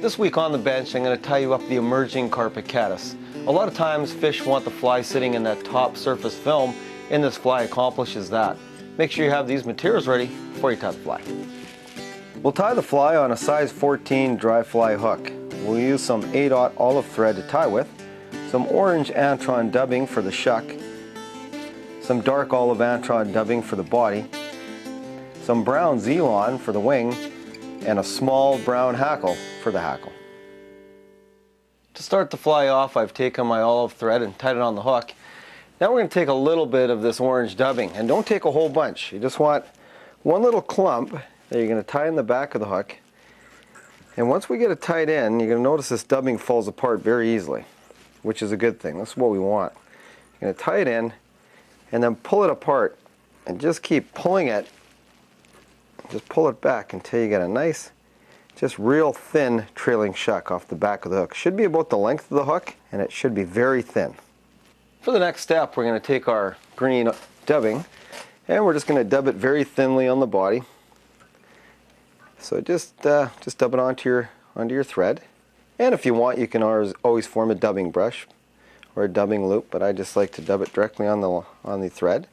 This week on the bench, I'm going to tie you up the emerging carpet caddis. A lot of times fish want the fly sitting in that top surface film, and this fly accomplishes that. Make sure you have these materials ready before you tie the fly. We'll tie the fly on a size 14 dry fly hook. We'll use some 8/0 olive thread to tie with, some orange Antron dubbing for the shuck, some dark olive Antron dubbing for the body, some brown Zelon for the wing, and a small brown hackle for the hackle. To start the fly off, I've taken my olive thread and tied it on the hook. Now we're going to take a little bit of this orange dubbing, and don't take a whole bunch. You just want one little clump that you're going to tie in the back of the hook. And once we get it tied in, you're going to notice this dubbing falls apart very easily, which is a good thing. That's what we want. You're going to tie it in and then pull it apart and just keep pulling it. Just pull it back until you get a nice, just real thin trailing shuck off the back of the hook. Should be about the length of the hook, and it should be very thin. For the next step, we're going to take our green dubbing and we're just going to dub it very thinly on the body. So just dub it onto your thread. And if you want, you can always form a dubbing brush or a dubbing loop, but I just like to dub it directly on the thread.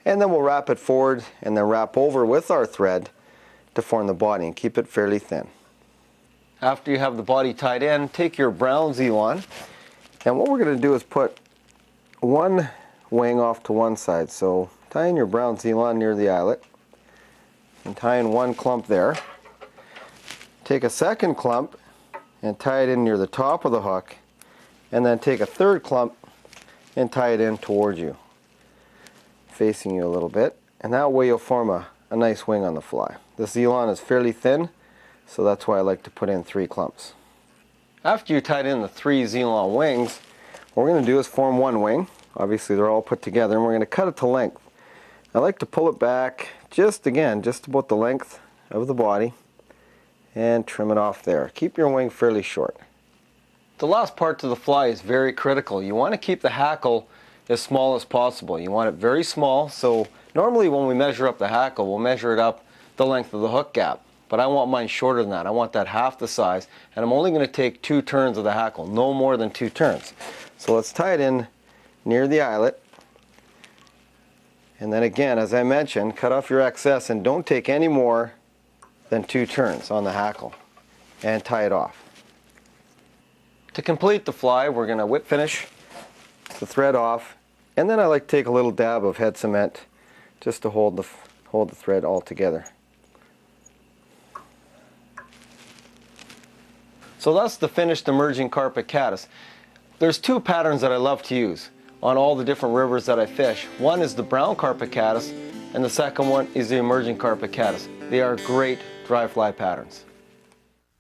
And then we'll wrap it forward and then wrap over with our thread to form the body and keep it fairly thin. After you have the body tied in, take your brown Zelon, and what we're going to do is put one wing off to one side. So tie in your brown Zelon near the eyelet and tie in one clump there. Take a second clump and tie it in near the top of the hook, and then take a third clump and tie it in towards you, facing you a little bit, and that way you'll form a nice wing on the fly. The Zelon is fairly thin, so that's why I like to put in 3 clumps. After you tied in the 3 Zelon wings, what we're going to do is form one wing. Obviously they're all put together, and we're going to cut it to length. I like to pull it back just about the length of the body and trim it off there. Keep your wing fairly short. The last part to the fly is very critical. You want to keep the hackle as small as possible. You want it very small, so normally when we measure up the hackle, we'll measure it up the length of the hook gap. But I want mine shorter than that. I want that half the size, and I'm only going to take 2 turns of the hackle, no more than 2 turns. So let's tie it in near the eyelet. And then again, as I mentioned, cut off your excess and don't take any more than 2 turns on the hackle, and tie it off. To complete the fly, we're going to whip finish the thread off, and then I like to take a little dab of head cement just to hold the thread all together. So that's the finished emerging carpet caddis. There's 2 patterns that I love to use on all the different rivers that I fish. One is the brown carpet caddis, and the second one is the emerging carpet caddis. They are great dry fly patterns.